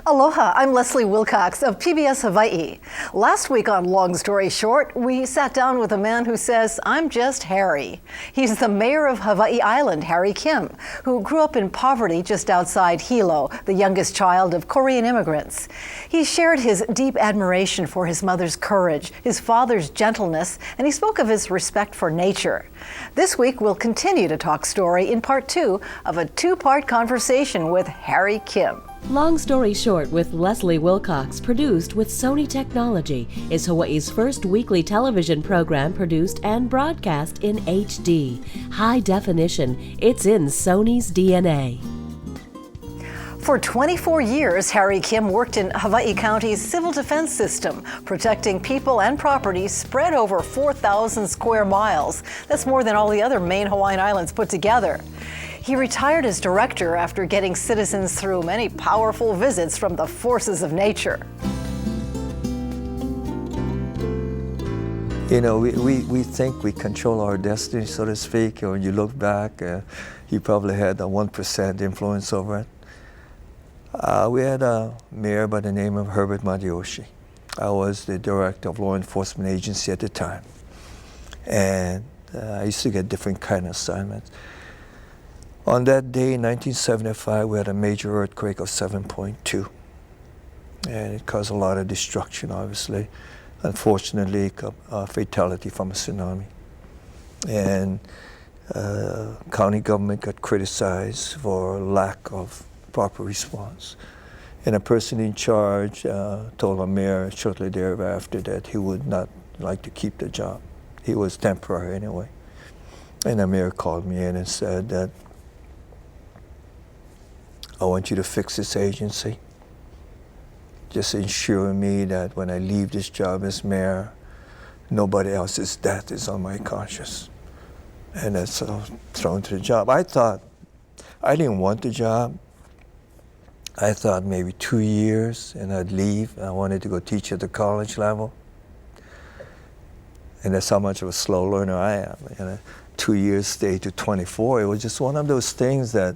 Aloha, I'm Leslie Wilcox of PBS Hawaii. Last week on Long Story Short, we sat down with a man who says, I'm just Harry. He's the mayor of Hawai'i Island, Harry Kim, who grew up in poverty just outside Hilo, the youngest child of Korean immigrants. He shared his deep admiration for his mother's courage, his father's gentleness, and he spoke of his respect for nature. This week, we'll continue to talk story in part 2 of a 2-part conversation with Harry Kim. Long Story Short with Leslie Wilcox, produced with Sony Technology, is Hawaii's first weekly television program produced and broadcast in HD. High definition, it's in Sony's DNA. For 24 years, Harry Kim worked in Hawaii County's civil defense system, protecting people and property spread over 4,000 square miles. That's more than all the other main Hawaiian islands put together. He retired as director after getting citizens through many powerful visits from the forces of nature. You know, we think we control our destiny, so to speak. When you look back, he probably had a 1% influence over it. We had a mayor by the name of Herbert Madioshi. I was the director of law enforcement agency at the time. And I used to get different kind of assignments. On that day in 1975, we had a major earthquake of 7.2. And it caused a lot of destruction, obviously. Unfortunately, a fatality from a tsunami. And county government got criticized for lack of proper response. And a person in charge told the mayor shortly thereafter that he would not like to keep the job. He was temporary anyway. And the mayor called me in and said that, I want you to fix this agency. Just ensure me that when I leave this job as mayor, nobody else's death is on my conscience. And that's thrown to the job. I thought, I didn't want the job. I thought maybe 2 years and I'd leave. I wanted to go teach at the college level. And that's how much of a slow learner I am. And 2 years stay to 24. It was just one of those things that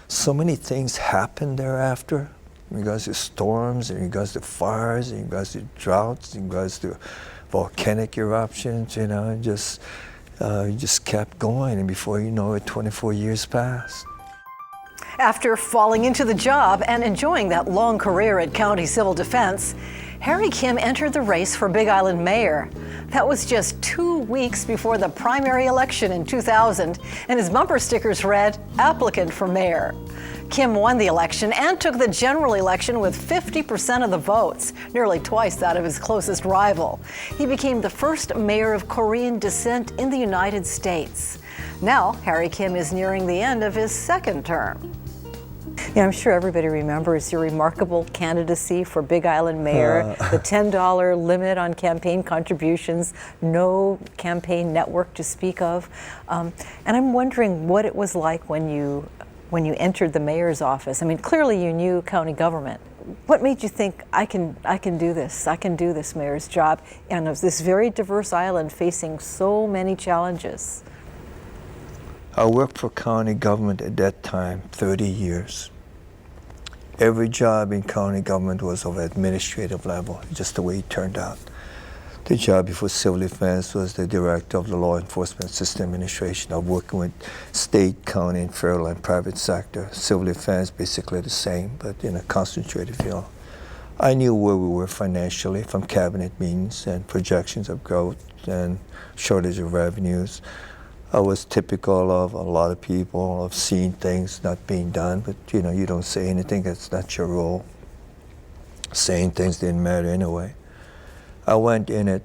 so many things happened thereafter in regards to storms, in regards to fires, in regards to droughts, in regards to volcanic eruptions, you know, and just kept going. And before you know it, 24 years passed. After falling into the job and enjoying that long career at county civil defense, Harry Kim entered the race for Big Island mayor. That was just 2 weeks before the primary election in 2000, and his bumper stickers read, applicant for mayor. Kim won the election and took the general election with 50% of the votes, nearly twice that of his closest rival. He became the first mayor of Korean descent in the United States. Now, Harry Kim is nearing the end of his second term. Yeah, I'm sure everybody remembers your remarkable candidacy for Big Island mayor, the $10 limit on campaign contributions, no campaign network to speak of. And I'm wondering what it was like when you entered the mayor's office. I mean, clearly you knew county government. What made you think, I can do this mayor's job, and of this very diverse island facing so many challenges? I worked for county government at that time, 30 years. Every job in county government was of administrative level, just the way it turned out. The job before civil defense was the director of the law enforcement system administration. I worked with state, county, and federal and private sector. Civil defense, basically the same, but in a concentrated field. I knew where we were financially from cabinet meetings and projections of growth and shortage of revenues. I was typical of a lot of people, of seeing things not being done, but you know, you don't say anything, it's not your role. Saying things didn't matter anyway. I went in it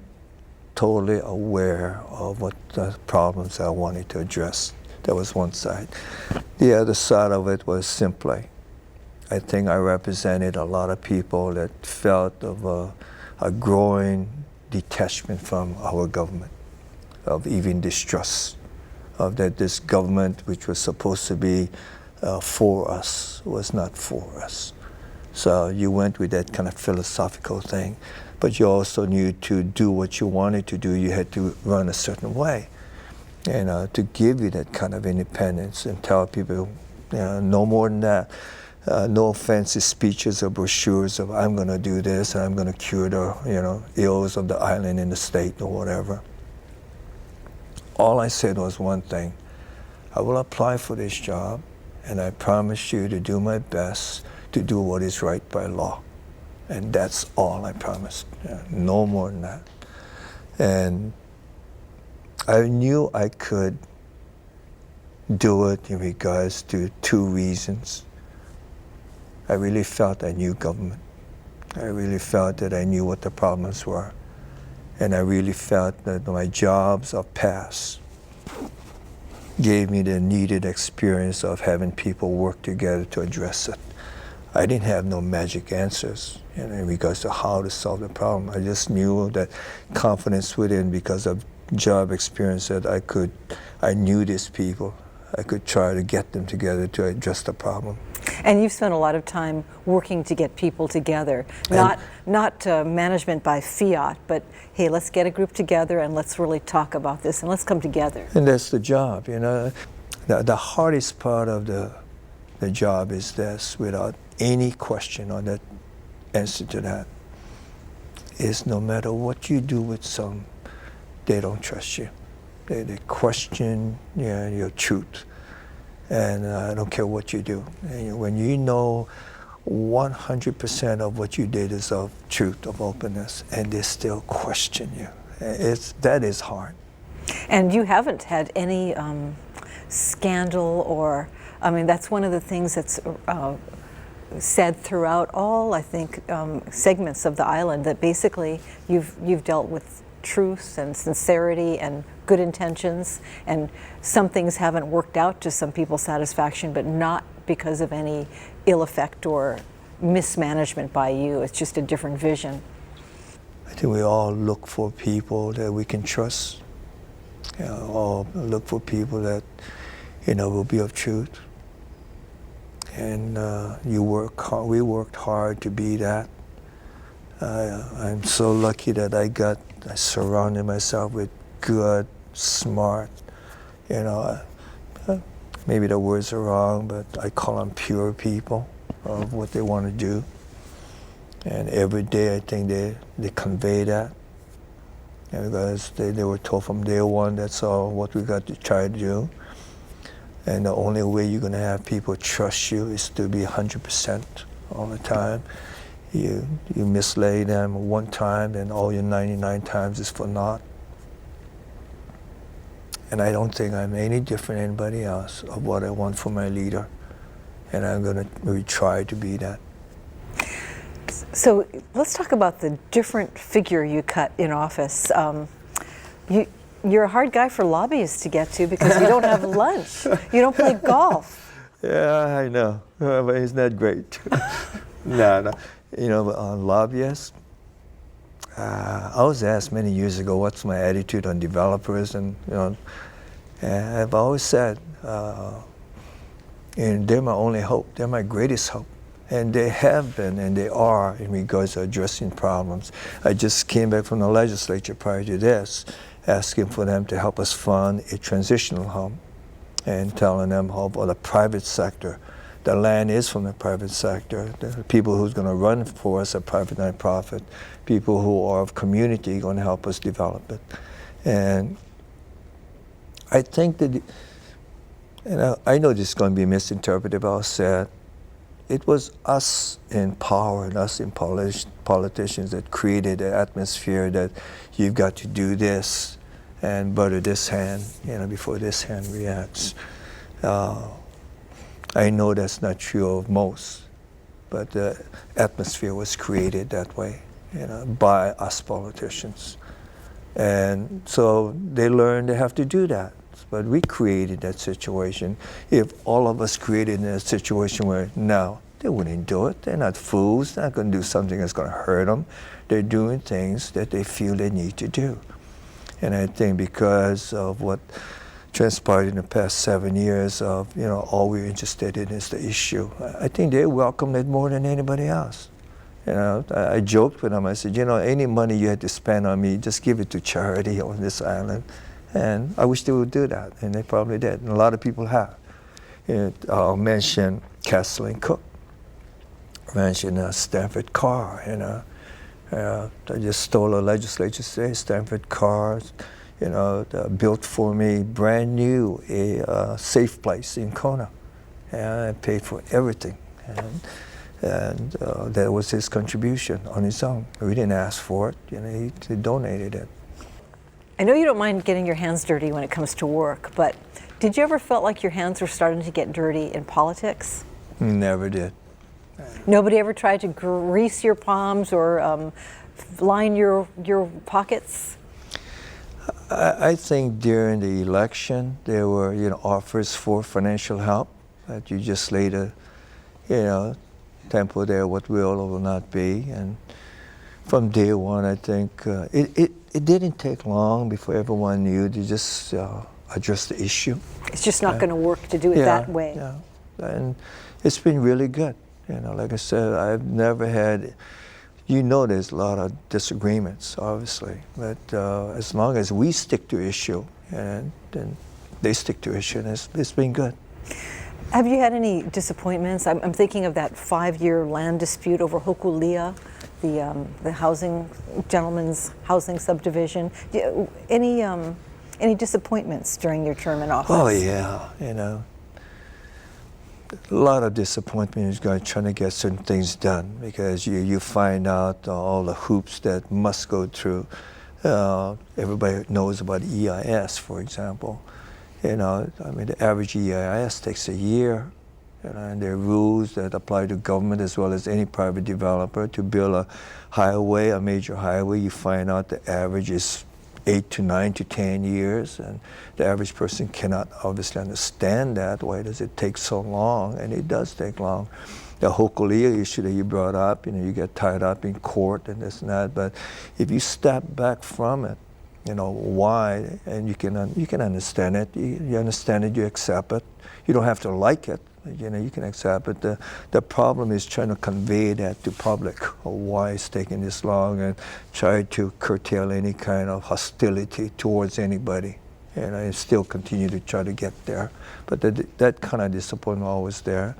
totally aware of what the problems I wanted to address. That was one side. The other side of it was simply, I think I represented a lot of people that felt of a growing detachment from our government, of even distrust. Of that this government, which was supposed to be for us, was not for us. So you went with that kind of philosophical thing, but you also knew to do what you wanted to do, you had to run a certain way. And to give you that kind of independence and tell people, no more than that. No fancy speeches or brochures of I'm going to do this and I'm going to cure the ills of the island and the state or whatever. All I said was one thing: I will apply for this job, and I promise you to do my best to do what is right by law. And that's all I promised. No more than that. And I knew I could do it in regards to two reasons. I really felt I knew government. I really felt that I knew what the problems were. And I really felt that my jobs of past gave me the needed experience of having people work together to address it. I didn't have no magic answers in regards to how to solve the problem. I just knew that confidence within, because of job experience, that I knew these people. I could try to get them together to address the problem. And you've spent a lot of time working to get people together, not management by fiat, but hey, let's get a group together and let's really talk about this and let's come together. And that's the job, The hardest part of the job is this, without any question on that answer to that, is no matter what you do with some, they don't trust you. They question your truth. And I don't care what you do. And when you know 100% of what you did is of truth, of openness, and they still question you, that is hard. And you haven't had any scandal or, that's one of the things that's said throughout all, I think, segments of the island, that basically you've dealt with truth and sincerity and good intentions, and some things haven't worked out to some people's satisfaction, but not because of any ill effect or mismanagement by you. It's just a different vision. I think we all look for people that we can trust. All look for people that will be of truth. And we worked hard to be that. I'm so lucky that I surrounded myself with good, smart, maybe the words are wrong, but I call them pure people of what they want to do. And every day I think they convey that. Because they were told from day one, that's all what we got to try to do. And the only way you're going to have people trust you is to be 100% all the time. You mislay them one time, and all your 99 times is for naught. And I don't think I'm any different than anybody else of what I want for my leader. And I'm going to really try to be that. So let's talk about the different figure you cut in office. You're a hard guy for lobbyists to get to because you don't have lunch. You don't play golf. Yeah, I know. But isn't that great? No. On lobbyists, I was asked many years ago what's my attitude on developers, and I've always said they're my only hope. They're my greatest hope, and they have been and they are in regards to addressing problems. I just came back from the legislature prior to this, asking for them to help us fund a transitional home, and telling them how about the private sector. The land is from the private sector. The people who's going to run for us are private nonprofit. People who are of community are going to help us develop it. And I think that, I know this is going to be misinterpreted, but I'll say it was us in power and us in politicians that created the atmosphere that you've got to do this and butter this hand, before this hand reacts. I know that's not true of most, but the atmosphere was created that way, by us politicians. And so they learned they have to do that. But we created that situation. If all of us created in a situation where, no, they wouldn't do it. They're not fools. They're not going to do something that's going to hurt them. They're doing things that they feel they need to do. And I think because of what transpired in the past 7 years of, all we're interested in is the issue, I think they welcomed it more than anybody else. I joked with them. I said, any money you had to spend on me, just give it to charity on this island. And I wish they would do that, and they probably did. And a lot of people have. I'll mention Castle and Cook. mentioned a Stanford car, you know. I just stole a legislature today, Stanford cars, you know, built for me brand new a safe place in Kona. And I paid for everything. And that was his contribution on his own. We didn't ask for it, you know, he donated it. I know you don't mind getting your hands dirty when it comes to work, but did you ever felt like your hands were starting to get dirty in politics? Never did. Nobody ever tried to grease your palms or line your pockets? I think during the election there were, you know, offers for financial help that you just later, you know, temple there what will or will not be. And from day one, I think it didn't take long before everyone knew to just address the issue. It's just not going to work to do it that way. Yeah, and it's been really good. You know, like I said, I've never had, you know, there's a lot of disagreements, obviously, but as long as we stick to issue and they stick to issue, and it's been good. Have you had any disappointments? I'm thinking of that 5-year land dispute over Hokulia, the housing, gentleman's housing subdivision. Any disappointments during your term in office? Oh yeah, you know, a lot of disappointment is trying to get certain things done because you find out all the hoops that must go through. Everybody knows about EIS, for example. You know, I mean, the average EIS takes a year, you know, and there are rules that apply to government as well as any private developer. To build a highway, a major highway, you find out the average is 8 to 9 to 10 years, and the average person cannot obviously understand that. Why does it take so long? And it does take long. The Hokulia issue that you brought up, you know, you get tied up in court and this and that, but if you step back from it, you know, why, and you can understand it, you understand it, you accept it. You don't have to like it, you know, you can accept it. The problem is trying to convey that to public, why it's taking this long, and try to curtail any kind of hostility towards anybody. And I still continue to try to get there. But that kind of disappointment always there.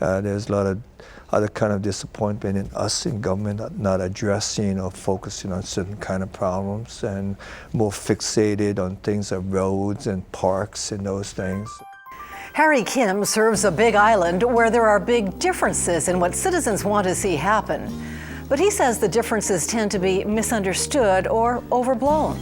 There's a lot of other kind of disappointment in us in government not addressing or focusing on certain kind of problems and more fixated on things like roads and parks and those things. Harry Kim serves a big island where there are big differences in what citizens want to see happen. But he says the differences tend to be misunderstood or overblown.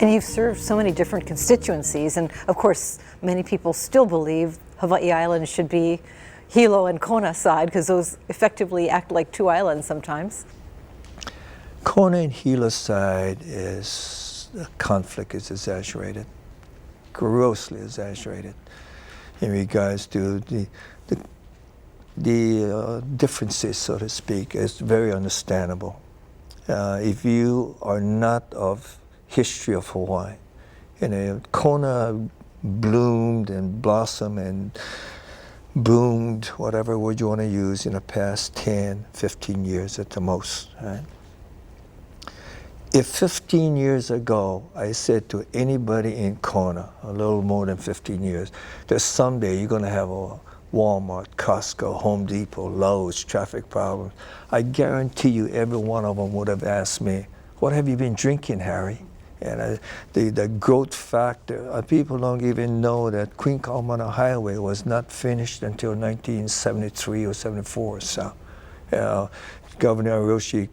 And you've served so many different constituencies, and of course, many people still believe Hawai'i Island should be Hilo and Kona side, because those effectively act like two islands sometimes. Kona and Hilo side the conflict is exaggerated, grossly exaggerated, in regards to the differences, so to speak. It's very understandable. If you are not of history of Hawaii, you know, Kona bloomed and blossomed and boomed, whatever word you want to use, in the past 10, 15 years at the most. Right? If 15 years ago I said to anybody in Kona, a little more than 15 years, that someday you're going to have a Walmart, Costco, Home Depot, Lowe's, traffic problems, I guarantee you every one of them would have asked me, what have you been drinking, Harry? And the growth factor, people don't even know that Queen Kaumana Highway was not finished until 1973 or 74. So, Governor Hiroshi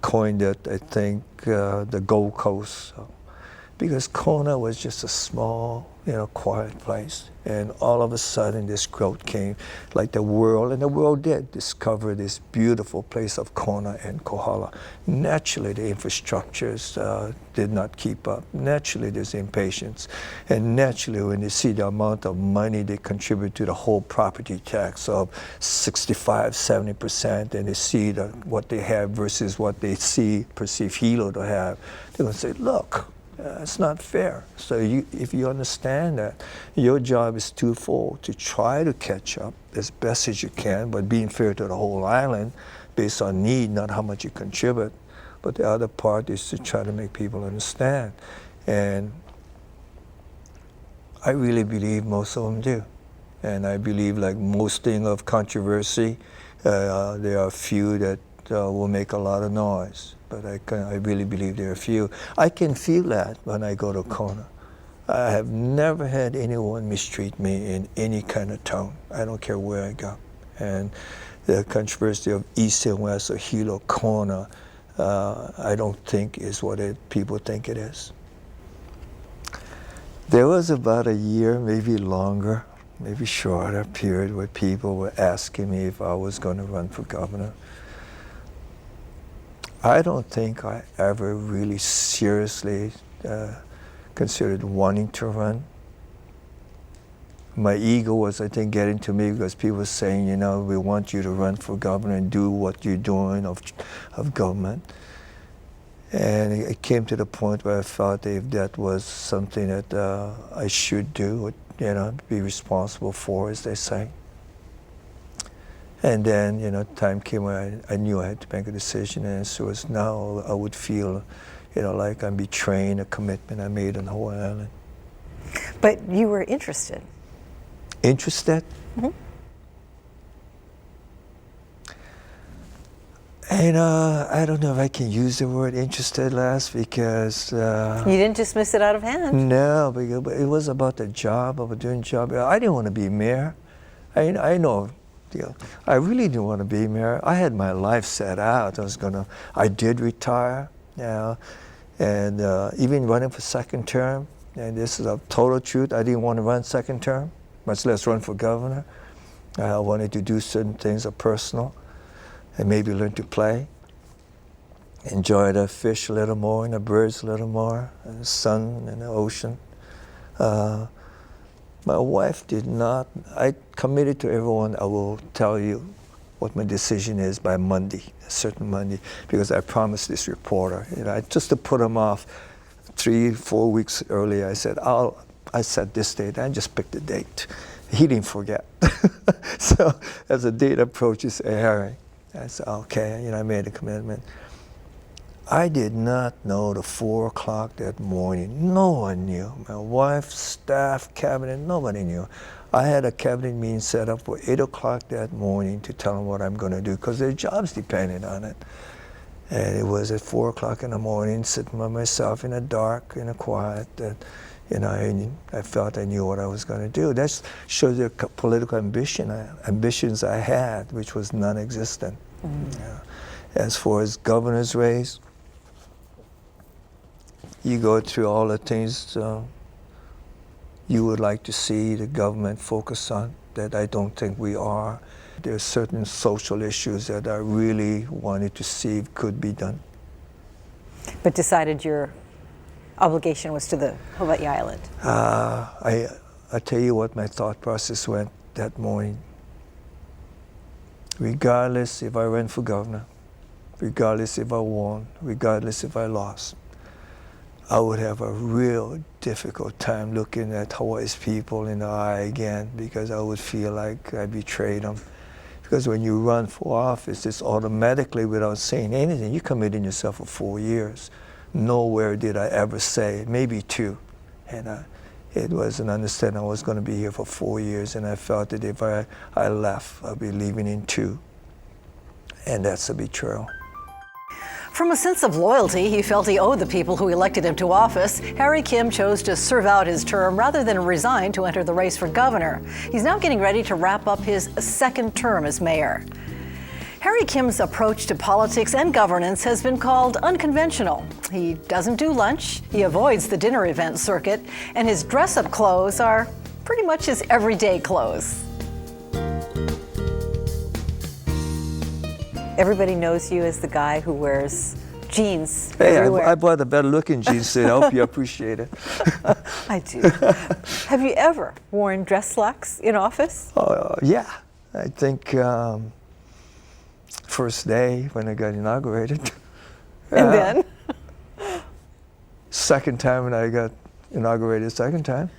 coined it, I think, the Gold Coast. So, because Kona was just a small, quiet place. And all of a sudden this growth came, like the world did discover this beautiful place of Kona and Kohala. Naturally the infrastructures did not keep up. Naturally there's impatience. And naturally when they see the amount of money they contribute to the whole property tax of 65, 70%, and they see what they have versus what they perceive Hilo to have, they're going to say, look, it's not fair. So if you understand that, your job is twofold: to try to catch up as best as you can, but being fair to the whole island based on need, not how much you contribute. But the other part is to try to make people understand. And I really believe most of them do. And I believe, like most thing of controversy, there are a few that will make a lot of noise. But I really believe there are a few. I can feel that when I go to Kona. I have never had anyone mistreat me in any kind of tone. I don't care where I go. And the controversy of East and West or Hilo, Kona, I don't think is what people think it is. There was about a year, maybe longer, maybe shorter period where people were asking me if I was going to run for governor. I don't think I ever really seriously considered wanting to run. My ego was, I think, getting to me because people were saying, you know, we want you to run for governor and do what you're doing of government. And it came to the point where I felt that if that was something that I should do, you know, be responsible for, as they say. And then, you know, time came where I knew I had to make a decision, and so it's now I would feel, you know, like I'm betraying a commitment I made on Hawai'i Island. But you were interested. Interested? Mm-hmm. And I don't know if I can use the word interested, Les, because... you didn't dismiss it out of hand. No, but it was about the job, about doing the job. I didn't want to be mayor. I know, you know, I really didn't want to be mayor. I had my life set out. I did retire, you know, and even running for second term, and this is a total truth, I didn't want to run second term, much less run for governor. I wanted to do certain things that are personal, and maybe learn to play, enjoy the fish a little more and the birds a little more, and the sun and the ocean. My wife did not. I committed to everyone, I will tell you what my decision is by Monday, a certain Monday, because I promised this reporter, you know, just to put him off 3-4 weeks earlier, I said, I set this date, I just picked the date. He didn't forget. So as the date approaches, Harry, I said, okay, you know, I made a commitment. I did not know the 4 o'clock that morning. No one knew. My wife, staff, cabinet, nobody knew. I had a cabinet meeting set up for 8 o'clock that morning to tell them what I'm going to do, because their jobs depended on it. And it was at 4 o'clock in the morning, sitting by myself in the dark, in the quiet, that, you know, I felt I knew what I was going to do. That shows the political ambitions I had, which was non-existent. Mm-hmm. Yeah. As far as governor's race, you go through all the things you would like to see the government focus on, that I don't think we are. There are certain social issues that I really wanted to see if could be done. But decided your obligation was to the Hawai'i Island. I tell you what my thought process went that morning. Regardless if I ran for governor, regardless if I won, regardless if I lost, I would have a real difficult time looking at Hawaii's people in the eye again, because I would feel like I betrayed them. Because when you run for office, it's automatically, without saying anything, you committed yourself for 4 years. Nowhere did I ever say, maybe 2. And it was an understanding I was going to be here for 4 years, and I felt that if I left, I'd be leaving in 2. And that's a betrayal. From a sense of loyalty he felt he owed the people who elected him to office, Harry Kim chose to serve out his term rather than resign to enter the race for governor. He's now getting ready to wrap up his second term as mayor. Harry Kim's approach to politics and governance has been called unconventional. He doesn't do lunch, he avoids the dinner event circuit, and his dress-up clothes are pretty much his everyday clothes. Everybody knows you as the guy who wears jeans everywhere. I bought a better-looking jeans suit. I hope you appreciate it. I do. Have you ever worn dress slacks in office? Yeah. I think first day when I got inaugurated. And then? Second time when I got inaugurated, second time.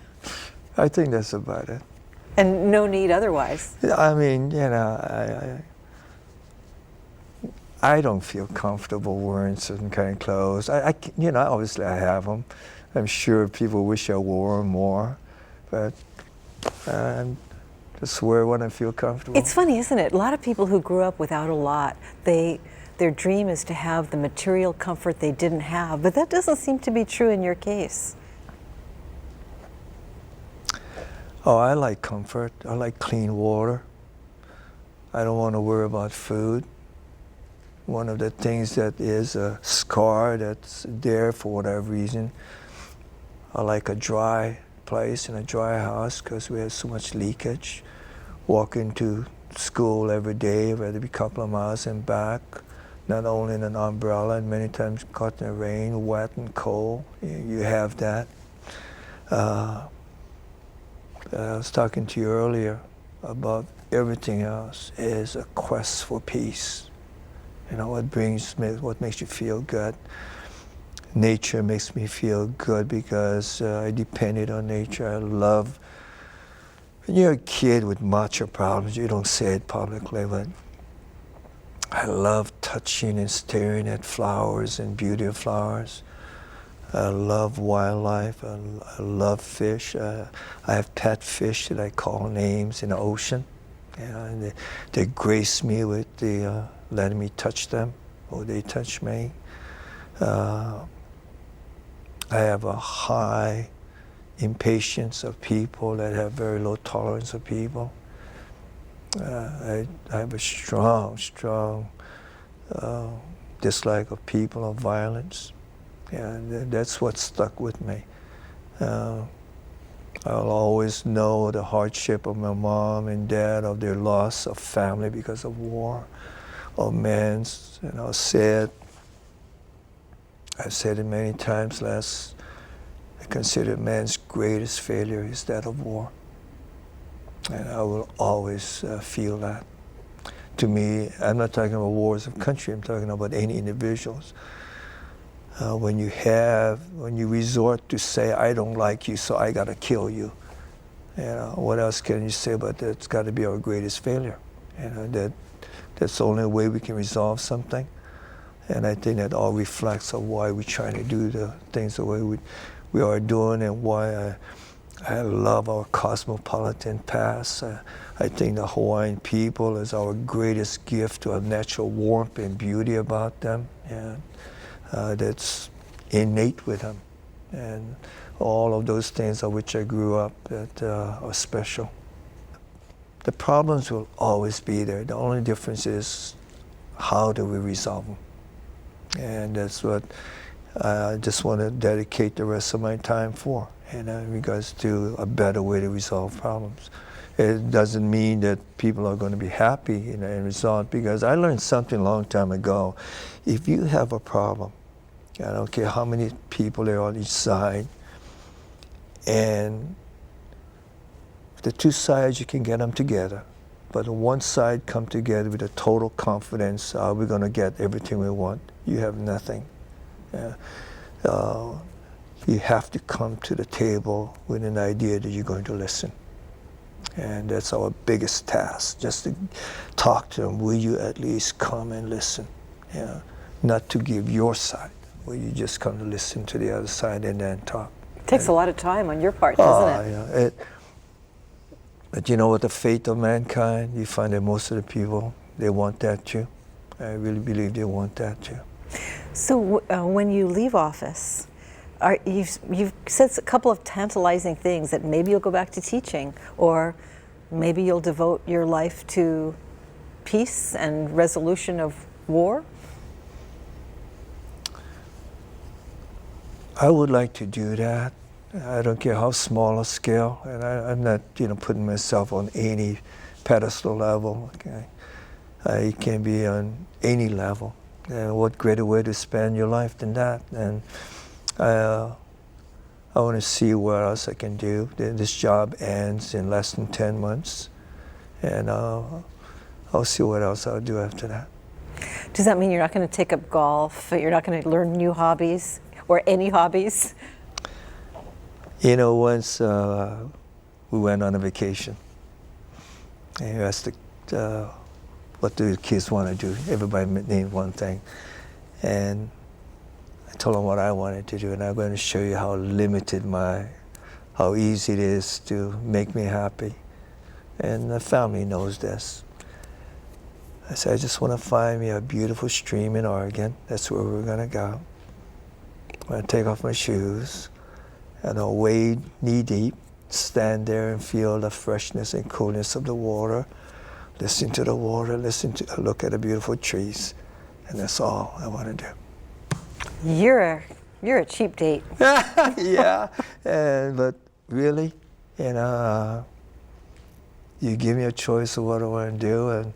I think that's about it. And no need otherwise? I mean, you know, I don't feel comfortable wearing certain kind of clothes. You know, obviously I have them. I'm sure people wish I wore them more, but Just wear when I feel comfortable. It's funny, isn't it? A lot of people who grew up without a lot, their dream is to have the material comfort they didn't have, but that doesn't seem to be true in your case. Oh, I like comfort. I like clean water. I don't want to worry about food. One of the things that is a scar that's there for whatever reason, I like a dry place and a dry house because we have so much leakage. Walking to school every day, whether it be a couple of miles and back, not only in an umbrella, and many times caught in the rain, wet and cold. You have that. I was talking to you earlier about everything else is a quest for peace. You know, what makes you feel good. Nature makes me feel good because I depended on nature. I love, when you're a kid with macho problems, you don't say it publicly, but I love touching and staring at flowers and beauty of flowers. I love wildlife. I love fish. I have pet fish that I call names in the ocean. You know, and they grace me with letting me touch them, or they touch me. I have a high impatience of people that have very low tolerance of people. I have a strong dislike of people, of violence. And that's what stuck with me. I'll always know the hardship of my mom and dad, of their loss of family because of war, of man's, I've said it many times, I consider man's greatest failure is that of war. And I will always feel that. To me, I'm not talking about wars of country, I'm talking about any individuals. When you resort to say, I don't like you, so I gotta kill you. What else can you say about that? It's gotta be our greatest failure. That's the only way we can resolve something. And I think that all reflects on why we're trying to do the things the way we are doing, and why I love our cosmopolitan past. I think the Hawaiian people is our greatest gift to a natural warmth and beauty about them. And that's innate with them. And all of those things of which I grew up that are special. The problems will always be there. The only difference is how do we resolve them? And that's what I just want to dedicate the rest of my time for, in regards to a better way to resolve problems. It doesn't mean that people are going to be happy in the end result, because I learned something a long time ago. If you have a problem, I don't care how many people there are on each side, and the two sides, you can get them together. But on one side come together with a total confidence, we're going to get everything we want. You have nothing. You have to come to the table with an idea that you're going to listen. And that's our biggest task, just to talk to them. Will you at least come and listen? Not to give your side. Will you just come to listen to the other side and then talk? It takes a lot of time on your part, doesn't it? Yeah. But you know what, the fate of mankind, you find that most of the people, they want that too. I really believe they want that too. So when you leave office, you've said a couple of tantalizing things, that maybe you'll go back to teaching, or maybe you'll devote your life to peace and resolution of war? I would like to do that. I don't care how small a scale, and I'm not, putting myself on any pedestal level. Okay? It can be on any level. And what greater way to spend your life than that? And I want to see what else I can do. This job ends in less than 10 months, and I'll see what else I'll do after that. Does that mean you're not going to take up golf? You're not going to learn new hobbies, or any hobbies? Once we went on a vacation, and you asked what do the kids want to do? Everybody named one thing. And I told them what I wanted to do, and I'm going to show you how limited how easy it is to make me happy. and the family knows this. I said, I just want to find me a beautiful stream in Oregon. That's where we're going to go. I'm going to take off my shoes, and I'll wade knee deep, stand there and feel the freshness and coolness of the water, listen to the water, look at the beautiful trees, and that's all I want to do. You're a cheap date. Yeah, but really, you give me a choice of what I want to do, and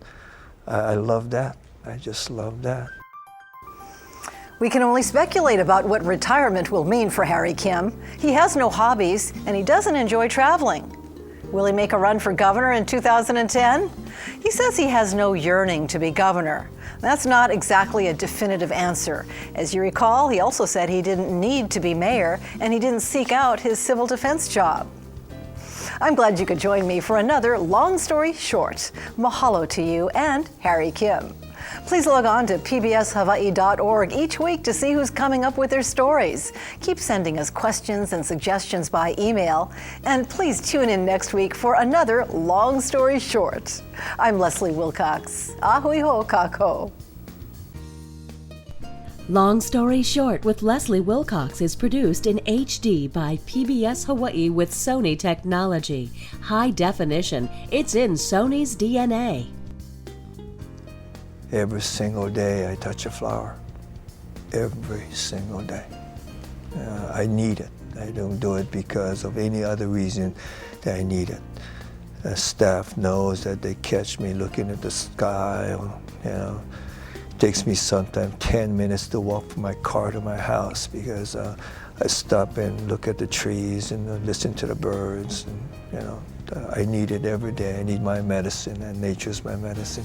I love that. I just love that. We can only speculate about what retirement will mean for Harry Kim. He has no hobbies, and he doesn't enjoy traveling. Will he make a run for governor in 2010? He says he has no yearning to be governor. That's not exactly a definitive answer. As you recall, he also said he didn't need to be mayor, and he didn't seek out his civil defense job. I'm glad you could join me for another Long Story Short. Mahalo to you and Harry Kim. Please log on to pbshawaii.org each week to see who's coming up with their stories. Keep sending us questions and suggestions by email. And please tune in next week for another Long Story Short. I'm Leslie Wilcox. Ahui ho kako. Long Story Short with Leslie Wilcox is produced in HD by PBS Hawaii with Sony technology. High definition. It's in Sony's DNA. Every single day I touch a flower. Every single day. I need it. I don't do it because of any other reason that I need it. The staff knows that they catch me looking at the sky. It takes me sometimes 10 minutes to walk from my car to my house because I stop and look at the trees and listen to the birds. And, I need it every day. I need my medicine, and nature's my medicine.